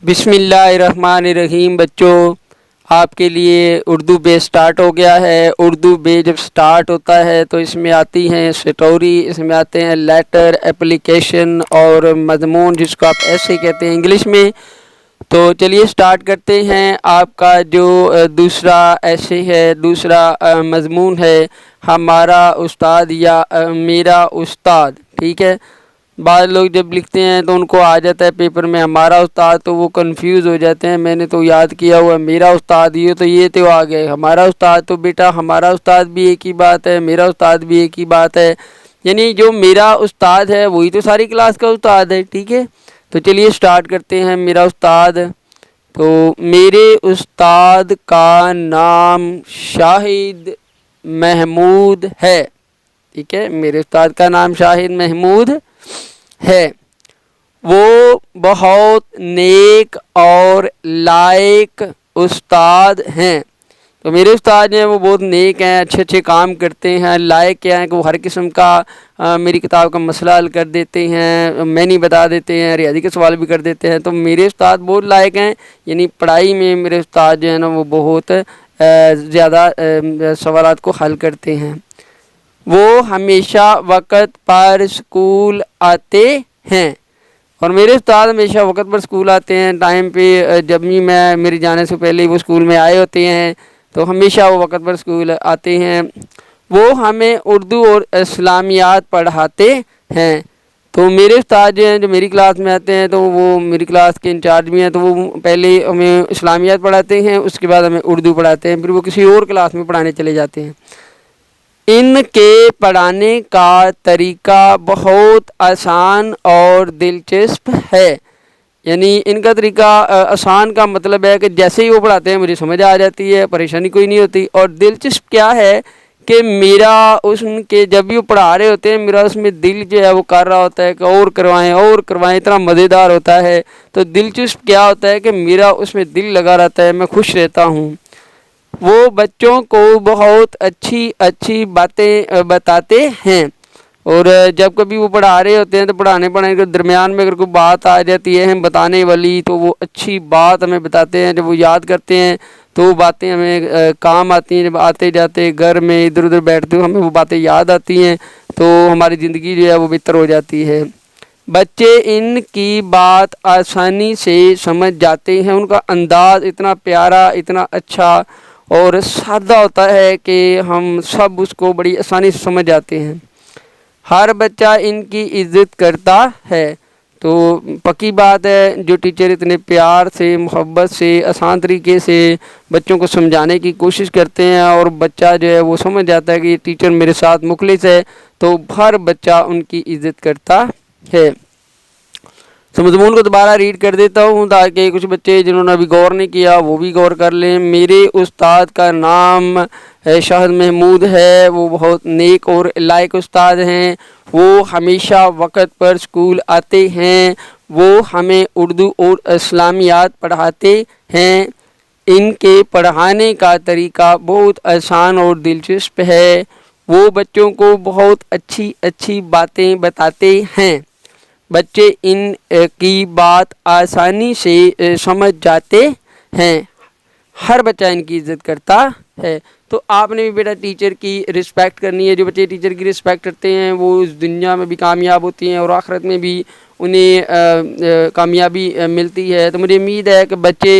بسم اللہ الرحمن الرحیم۔ بچوں، آپ کے لیے اردو بیس سٹارٹ ہو گیا ہے۔ اردو بیس جب سٹارٹ ہوتا ہے تو اس میں آتی ہیں سٹوری، اس میں آتے ہیں لیٹر، اپلیکیشن اور مضمون، جس کو آپ ایسے کہتے ہیں انگلش میں۔ تو چلیے سٹارٹ کرتے ہیں۔ آپ کا جو دوسرا ایسے ہے، دوسرا مضمون ہے ہمارا استاد یا میرا استاد، ٹھیک ہے۔ بعض لوگ جب لکھتے ہیں تو ان کو آ جاتا ہے پیپر میں ہمارا استاد، تو وہ کنفیوز ہو جاتے ہیں۔ میں نے تو یاد کیا ہوا میرا استاد، یہ تو آ گئے ہمارا استاد، تو بیٹا ہمارا استاد بھی ایک ہی بات ہے، میرا استاد بھی ایک ہی بات ہے، یعنی جو میرا استاد ہے وہی تو ساری کلاس کا استاد ہے، ٹھیک ہے۔ تو چلیے سٹارٹ کرتے ہیں۔ میرا استاد، تو میرے استاد کا نام شاہد محمود ہے، ٹھیک ہے۔ میرے استاد کا نام شاہد محمود ہے۔ وہ بہت نیک اور لائق استاد ہیں۔ تو میرے استاد ہیں وہ بہت نیک ہیں، اچھے اچھے کام کرتے ہیں۔ لائق کیا ہیں کہ وہ ہر قسم کا میری کتاب کا مسئلہ حل کر دیتے ہیں، میں نہیں بتا دیتے ہیں، ریاضی کے سوال بھی کر دیتے ہیں۔ تو میرے استاد بہت لائق ہیں، یعنی پڑھائی میں میرے استاد جو ہیں نا وہ بہت زیادہ سوالات کو حل کرتے ہیں۔ وہ ہمیشہ وقت پر اسکول آتے ہیں، اور میرے استاد ہمیشہ وقت پر اسکول آتے ہیں، ٹائم پہ۔ جب بھی میں میرے جانے سے پہلے وہ اسکول میں آئے ہوتے ہیں، تو ہمیشہ وہ وقت پر اسکول آتے ہیں۔ وہ ہمیں اردو اور اسلامیات پڑھاتے ہیں۔ تو میرے استاد جو ہیں جو میری کلاس میں آتے ہیں، تو وہ میری کلاس کے انچارج بھی ہیں، تو وہ پہلے ہمیں اسلامیات پڑھاتے ہیں، اس کے بعد ہمیں اردو پڑھاتے ہیں، پھر وہ کسی اور کلاس میں پڑھانے چلے جاتے ہیں۔ ان کے پڑھانے کا طریقہ بہت آسان اور دلچسپ ہے، یعنی ان کا طریقہ آسان کا مطلب ہے کہ جیسے ہی وہ پڑھاتے ہیں مجھے سمجھ آ جاتی ہے، پریشانی کوئی نہیں ہوتی۔ اور دلچسپ کیا ہے کہ میرا ان کے جب بھی وہ پڑھا رہے ہوتے ہیں میرا اس میں دل جو ہے وہ کر رہا ہوتا ہے کہ اور کروائیں، اتنا مزیدار ہوتا ہے۔ تو دلچسپ کیا ہوتا ہے کہ میرا اس میں دل لگا رہتا ہے، میں خوش رہتا ہوں۔ وہ بچوں کو بہت اچھی باتیں بتاتے ہیں، اور جب کبھی وہ پڑھا رہے ہوتے ہیں تو پڑھانے کے درمیان میں اگر کوئی بات آ جاتی ہے بتانے والی، تو وہ اچھی بات ہمیں بتاتے ہیں۔ جب وہ یاد کرتے ہیں تو وہ باتیں ہمیں کام آتی ہیں، جب آتے جاتے گھر میں ادھر ادھر بیٹھتے ہو ہمیں وہ باتیں یاد آتی ہیں، تو ہماری زندگی جو ہے وہ بہتر ہو جاتی ہے۔ بچے ان کی بات آسانی سے سمجھ جاتے ہیں، ان کا انداز اتنا پیارا، اتنا اچھا اور سادہ ہوتا ہے کہ ہم سب اس کو بڑی آسانی سے سمجھ جاتے ہیں۔ ہر بچہ ان کی عزت کرتا ہے۔ تو پکی بات ہے، جو ٹیچر اتنے پیار سے، محبت سے، آسان طریقے سے بچوں کو سمجھانے کی کوشش کرتے ہیں، اور بچہ جو ہے وہ سمجھ جاتا ہے کہ یہ ٹیچر میرے ساتھ مخلص ہے، تو ہر بچہ ان کی عزت کرتا ہے۔ تو مضمون کو دوبارہ ریڈ کر دیتا ہوں تاکہ کچھ بچے جنہوں نے ابھی غور نہیں کیا وہ بھی غور کر لیں۔ میرے استاد کا نام شاہد محمود ہے، وہ بہت نیک اور لائق استاد ہیں۔ وہ ہمیشہ وقت پر اسکول آتے ہیں۔ وہ ہمیں اردو اور اسلامیات پڑھاتے ہیں۔ ان کے پڑھانے کا طریقہ بہت آسان اور دلچسپ ہے۔ وہ بچوں کو بہت اچھی باتیں بتاتے ہیں۔ بچے ان کی بات آسانی سے سمجھ جاتے ہیں۔ ہر بچہ ان کی عزت کرتا ہے۔ تو آپ نے بھی بیٹا ٹیچر کی رسپیکٹ کرنی ہے۔ جو بچے ٹیچر کی رسپیکٹ کرتے ہیں وہ اس دنیا میں بھی کامیاب ہوتی ہیں اور آخرت میں بھی انہیں کامیابی ملتی ہے۔ تو مجھے امید ہے کہ بچے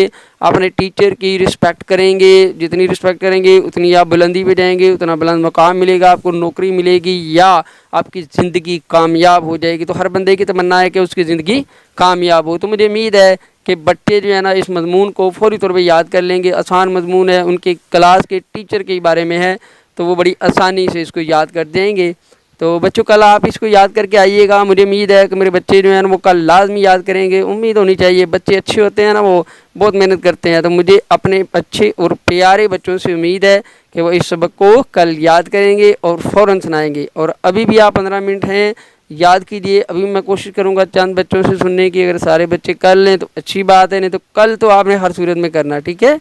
اپنے ٹیچر کی رسپیکٹ کریں گے، جتنی رسپیکٹ کریں گے اتنی آپ بلندی پہ جائیں گے، اتنا بلند مقام ملے گا، آپ کو نوکری ملے گی یا آپ کی زندگی کامیاب ہو جائے گی۔ تو ہر بندے کی تمنا ہے کہ اس کی زندگی کامیاب ہو۔ تو مجھے امید ہے کہ بچے جو ہے نا اس مضمون کو فوری طور پہ یاد کر لیں گے۔ آسان مضمون ہے، ان کے کلاس کے ٹیچر کے بارے میں ہے، تو وہ بڑی آسانی سے اس کو یاد کر دیں گے۔ تو بچوں کل آپ اس کو یاد کر کے آئیے گا۔ مجھے امید ہے کہ میرے بچے جو ہیں نا وہ کل لازمی یاد کریں گے۔ امید ہونی چاہیے، بچے اچھے ہوتے ہیں نا وہ بہت محنت کرتے ہیں۔ تو مجھے اپنے اچھے اور پیارے بچوں سے امید ہے کہ وہ اس سبق کو کل یاد کریں گے اور فوراً سنائیں گے۔ اور ابھی بھی آپ 15 منٹ ہیں، یاد کیجئے۔ ابھی میں کوشش کروں گا چند بچوں سے سننے کی، اگر سارے بچے کر لیں تو اچھی بات ہے، نہیں تو کل تو آپ نے ہر صورت میں کرنا، ٹھیک ہے۔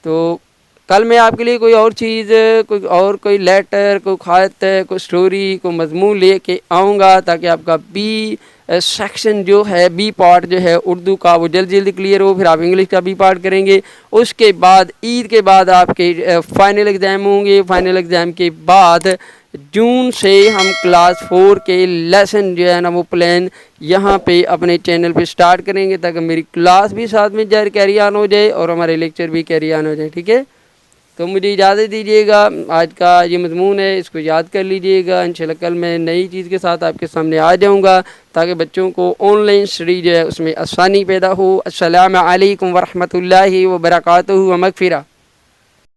تو کل میں آپ کے لیے کوئی اور چیز کوئی لیٹر کوئی خط کوئی سٹوری کوئی مضمون لے کے آؤں گا تاکہ آپ کا بی سیکشن جو ہے بی پارٹ جو ہے اردو کا وہ جلدی جلدی کلیئر ہو. پھر آپ انگلش کا بی پارٹ کریں گے. اس کے بعد عید کے بعد آپ کے فائنل ایگزام ہوں گے. فائنل ایگزام کے بعد جون سے ہم کلاس 4 کے لیسن جو ہے نا وہ پلان یہاں پہ اپنے چینل پہ سٹارٹ کریں گے تاکہ میری کلاس بھی ساتھ میں کیری آن ہو جائے اور ہمارے لیکچر بھی کیری آن ہو جائے. ٹھیک ہے, تو مجھے اجازت دیجیے گا. آج کا یہ مضمون ہے, اس کو یاد کر لیجیے گا. انشاءاللہ کل میں نئی چیز کے ساتھ آپ کے سامنے آ جاؤں گا تاکہ بچوں کو آن لائن اسٹڈی جو ہے اس میں آسانی پیدا ہو. السلام علیکم ورحمۃ اللہ وبرکاتہ و مغفرہ.